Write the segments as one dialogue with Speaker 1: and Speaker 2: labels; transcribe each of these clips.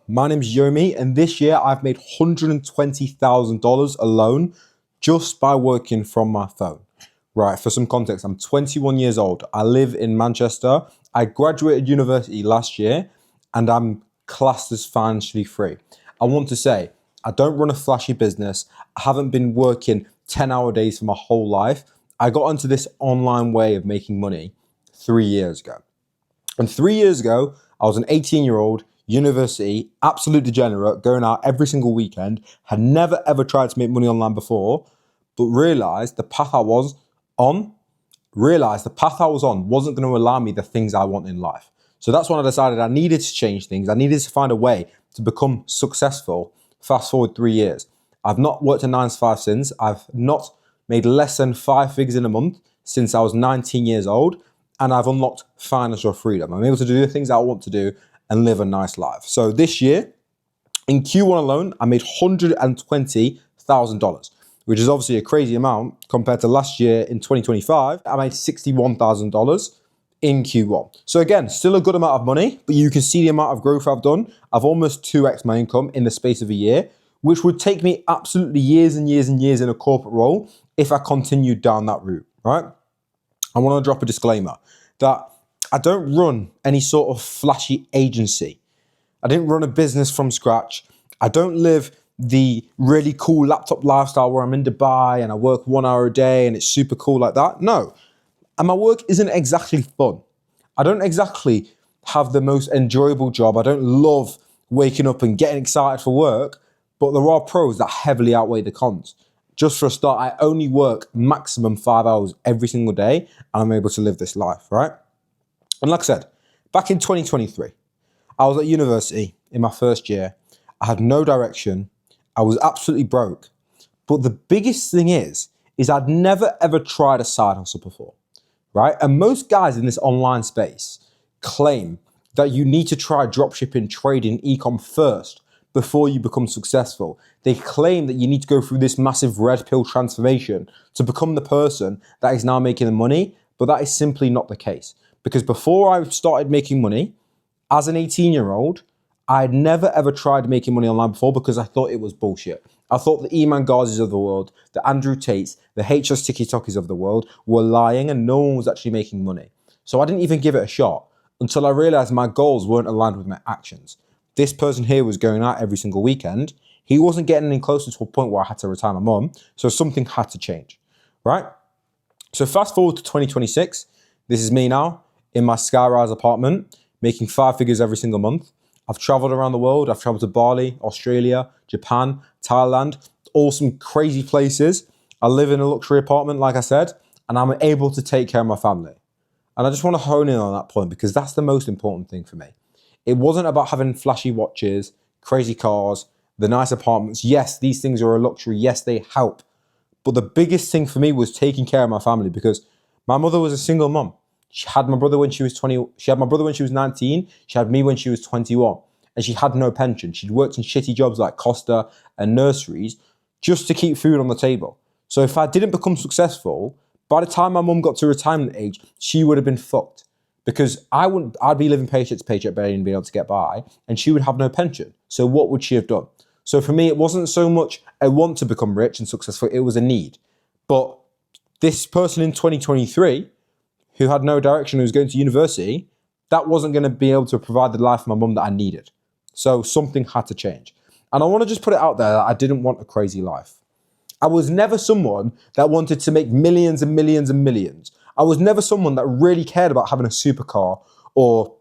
Speaker 1: my name's Yomi, and this year I've made $120,000 alone just by working from my phone. Right, for some context, I'm 21 years old. I live in Manchester. I graduated university last year and I'm classed as financially free. I want to say, I don't run a flashy business. I haven't been working 10-hour days for my whole life. I got into this online way of making money 3 years ago. And 3 years ago, I was an 18-year-old, university, absolute degenerate, going out every single weekend, had never ever tried to make money online before, but realized the path I was on wasn't going to allow me the things I want in life. So that's when I decided I needed to change things. I needed to find a way to become successful. Fast forward 3 years. I've not worked a 9 to 5 since. I've not made less than 5 figures in a month since I was 19 years old. And I've unlocked financial freedom. I'm able to do the things I want to do and live a nice life. So this year, in Q1 alone, I made $120,000, which is obviously a crazy amount compared to last year in 2025. I made $61,000 in Q1. So again, still a good amount of money, but you can see the amount of growth I've done. I've almost 2x my income in the space of a year, which would take me absolutely years and years and years in a corporate role if I continued down that route, right? I want to drop a disclaimer that I don't run any sort of flashy agency. I didn't run a business from scratch. I don't live the really cool laptop lifestyle where I'm in Dubai and I work 1 hour a day and it's super cool like that. No. And my work isn't exactly fun. I don't exactly have the most enjoyable job. I don't love waking up and getting excited for work, but there are pros that heavily outweigh the cons. Just for a start, I only work maximum 5 hours every single day and I'm able to live this life, right? And like I said, back in 2023, I was at university in my first year. I had no direction. I was absolutely broke. But the biggest thing is I'd never ever tried a side hustle before, right? And most guys in this online space claim that you need to try dropshipping, trading, e-com first before you become successful. They claim that you need to go through this massive red pill transformation to become the person that is now making the money, but that is simply not the case. Because before I started making money, as an 18-year-old, I had never ever tried making money online before because I thought it was bullshit. I thought the Iman Ghazis of the world, the Andrew Tates, the HS TikTokers of the world were lying and no one was actually making money. So I didn't even give it a shot until I realized my goals weren't aligned with my actions. This person here was going out every single weekend. He wasn't getting any closer to a point where I had to retire my mum. So something had to change, right? So fast forward to 2026. This is me now in my skyrise apartment, making 5 figures every single month. I've traveled around the world. I've traveled to Bali, Australia, Japan, Thailand, all some crazy places. I live in a luxury apartment, like I said, and I'm able to take care of my family. And I just want to hone in on that point because that's the most important thing for me. It wasn't about having flashy watches, crazy cars, the nice apartments. Yes, these things are a luxury. Yes, they help. But the biggest thing for me was taking care of my family because my mother was a single mom. She had my brother when she was 20. She had my brother when she was 19. She had me when she was 21. And she had no pension. She'd worked in shitty jobs like Costa and nurseries just to keep food on the table. So if I didn't become successful, by the time my mum got to retirement age, she would have been fucked. Because I'd be living paycheck to paycheck, barely being able to get by, and she would have no pension. So what would she have done? So for me, it wasn't so much a want to become rich and successful, it was a need. But this person in 2023, who had no direction, who was going to university, that wasn't going to be able to provide the life for my mum that I needed. So something had to change. And I want to just put it out there that I didn't want a crazy life. I was never someone that wanted to make millions and millions and millions. I was never someone that really cared about having a supercar or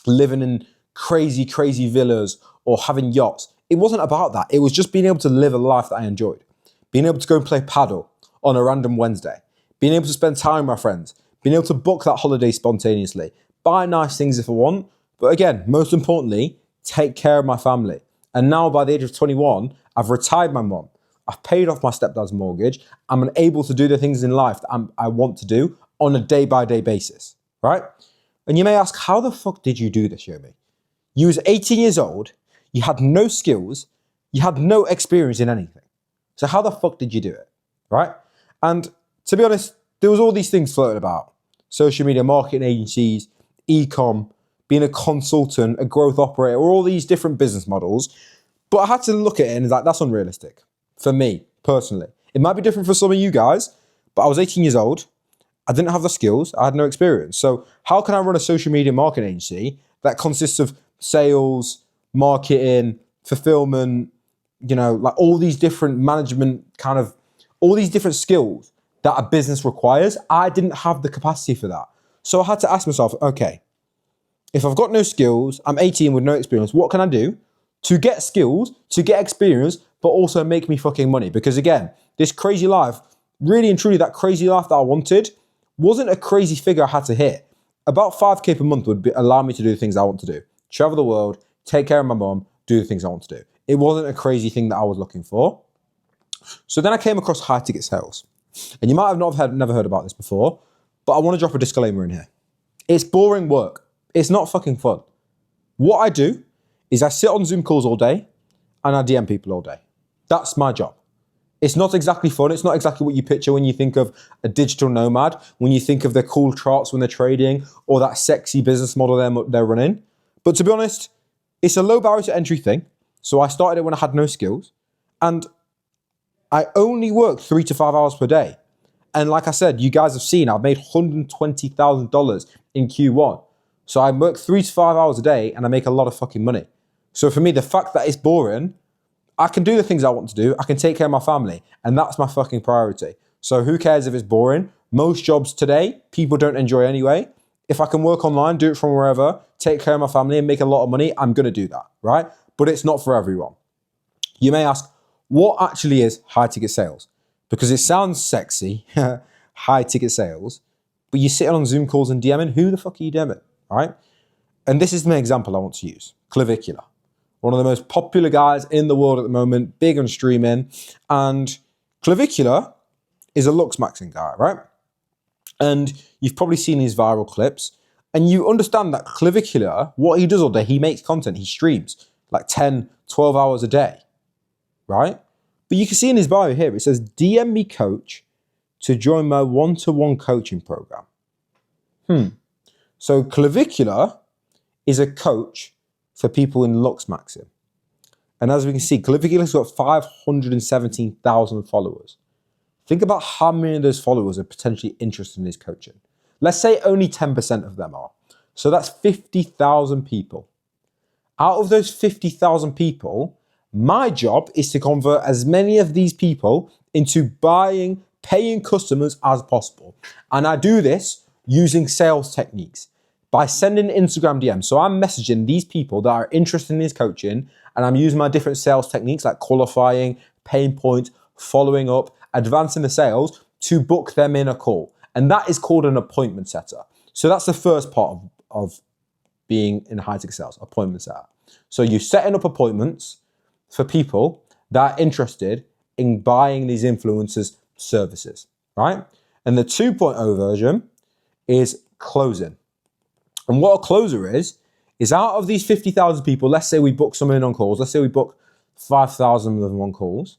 Speaker 1: living in crazy, crazy villas or having yachts. It wasn't about that. It was just being able to live a life that I enjoyed. Being able to go and play paddle on a random Wednesday. Being able to spend time with my friends. Being able to book that holiday spontaneously. Buy nice things if I want. But again, most importantly, take care of my family. And now by the age of 21, I've retired my mom. I've paid off my stepdad's mortgage. I'm able to do the things in life that I want to do on a day-by-day basis, right? And you may ask, how the fuck did you do this, Yomi? You was 18 years old, you had no skills, you had no experience in anything. So how the fuck did you do it, right? And to be honest, there was all these things floating about. Social media marketing agencies, e-com, being a consultant, a growth operator, all these different business models. But I had to look at it and it's like, that's unrealistic for me personally. It might be different for some of you guys, but I was 18 years old. I didn't have the skills. I had no experience. So how can I run a social media marketing agency that consists of sales, marketing, fulfillment, like all these different management all these different skills that a business requires? I didn't have the capacity for that. So I had to ask myself, okay, if I've got no skills, I'm 18 with no experience, what can I do to get skills, to get experience, but also make me fucking money? Because again, this crazy life, really and truly that crazy life that I wanted, wasn't a crazy figure I had to hit. About 5K per month would allow me to do the things I want to do. Travel the world, take care of my mom, do the things I want to do. It wasn't a crazy thing that I was looking for. So then I came across high ticket sales. And you might have never heard about this before, but I want to drop a disclaimer in here. It's boring work. It's not fucking fun. What I do is I sit on Zoom calls all day and I DM people all day. That's my job. It's not exactly fun. It's not exactly what you picture when you think of a digital nomad, when you think of their cool charts when they're trading or that sexy business model they're running. But to be honest, it's a low barrier to entry thing. So I started it when I had no skills and I only work 3 to 5 hours per day. And like I said, you guys have seen, I've made $120,000 in Q1. So I work 3 to 5 hours a day and I make a lot of fucking money. So for me, the fact that it's boring, I can do the things I want to do. I can take care of my family. And that's my fucking priority. So who cares if it's boring? Most jobs today, people don't enjoy anyway. If I can work online, do it from wherever, take care of my family and make a lot of money, I'm going to do that, right? But it's not for everyone. You may ask, what actually is high ticket sales? Because it sounds sexy, high ticket sales, but you're sitting on Zoom calls and DMing, who the fuck are you DMing, right? And this is my example I want to use, Clavicular. One of the most popular guys in the world at the moment, big on streaming. And Clavicular is a looks maxing guy, right? And you've probably seen these viral clips. And you understand that Clavicular, what he does all day, he makes content, he streams like 10, 12 hours a day, right? But you can see in his bio here, it says, DM me coach to join my one-to-one coaching program. So Clavicular is a coach for people in looks maxing. And as we can see, Clavicular's got 517,000 followers. Think about how many of those followers are potentially interested in his coaching. Let's say only 10% of them are. So that's 50,000 people. Out of those 50,000 people, my job is to convert as many of these people into paying customers as possible. And I do this using sales techniques by sending Instagram DMs. So I'm messaging these people that are interested in this coaching and I'm using my different sales techniques like qualifying, pain points, following up, advancing the sales to book them in a call. And that is called an appointment setter. So that's the first part of being in high ticket sales, appointment setter. So you're setting up appointments for people that are interested in buying these influencers' services, right? And the 2.0 version is closing. And what a closer is out of these 50,000 people, let's say we book someone in on calls, let's say we book 5,000 of them on calls,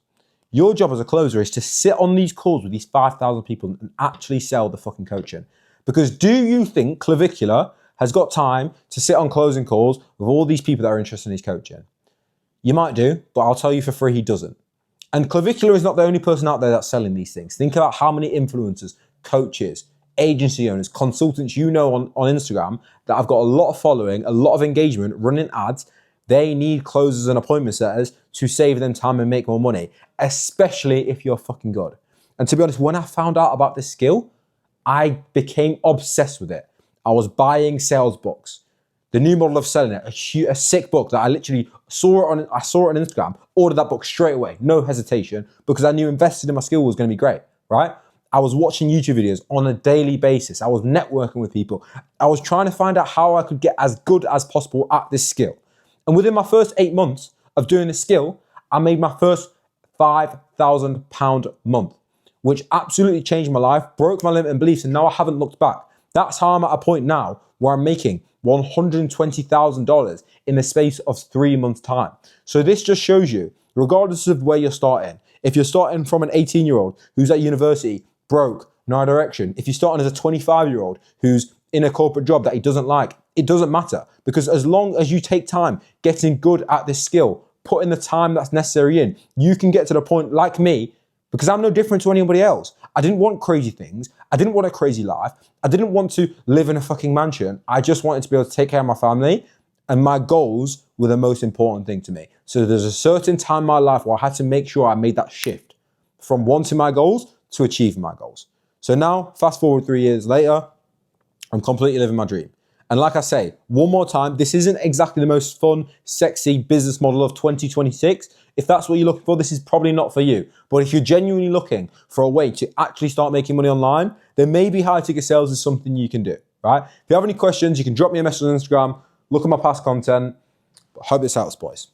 Speaker 1: your job as a closer is to sit on these calls with these 5,000 people and actually sell the fucking coaching. Because do you think Clavicular has got time to sit on closing calls with all these people that are interested in his coaching? You might do, but I'll tell you for free, he doesn't. And Clavicular is not the only person out there that's selling these things. Think about how many influencers, coaches, agency owners, consultants you know on Instagram that have got a lot of following, a lot of engagement, running ads. They need closers and appointment setters to save them time and make more money, especially if you're fucking good. And to be honest, when I found out about this skill, I became obsessed with it. I was buying sales books. The new model of selling it, a sick book that I literally saw it on Instagram, ordered that book straight away, no hesitation, because I knew investing in my skill was going to be great, right? I was watching YouTube videos on a daily basis. I was networking with people. I was trying to find out how I could get as good as possible at this skill. And within my first 8 months of doing this skill, I made my first £5,000 month, which absolutely changed my life, broke my limiting beliefs, and now I haven't looked back. That's how I'm at a point now where I'm making $120,000 in the space of 3 months' time. So this just shows you, regardless of where you're starting, if you're starting from an 18-year-old who's at university, broke, no direction, if you're starting as a 25-year-old who's in a corporate job that he doesn't like, it doesn't matter, because as long as you take time getting good at this skill, putting the time that's necessary in, you can get to the point like me, because I'm no different to anybody else. I didn't want crazy things. I didn't want a crazy life. I didn't want to live in a fucking mansion. I just wanted to be able to take care of my family, and my goals were the most important thing to me. So there's a certain time in my life where I had to make sure I made that shift from wanting my goals to achieving my goals. So now, fast forward 3 years later, I'm completely living my dream. And like I say, one more time, this isn't exactly the most fun, sexy business model of 2026. If that's what you're looking for, this is probably not for you. But if you're genuinely looking for a way to actually start making money online, then maybe high ticket sales is something you can do, right? If you have any questions, you can drop me a message on Instagram, look at my past content. Hope this helps, boys.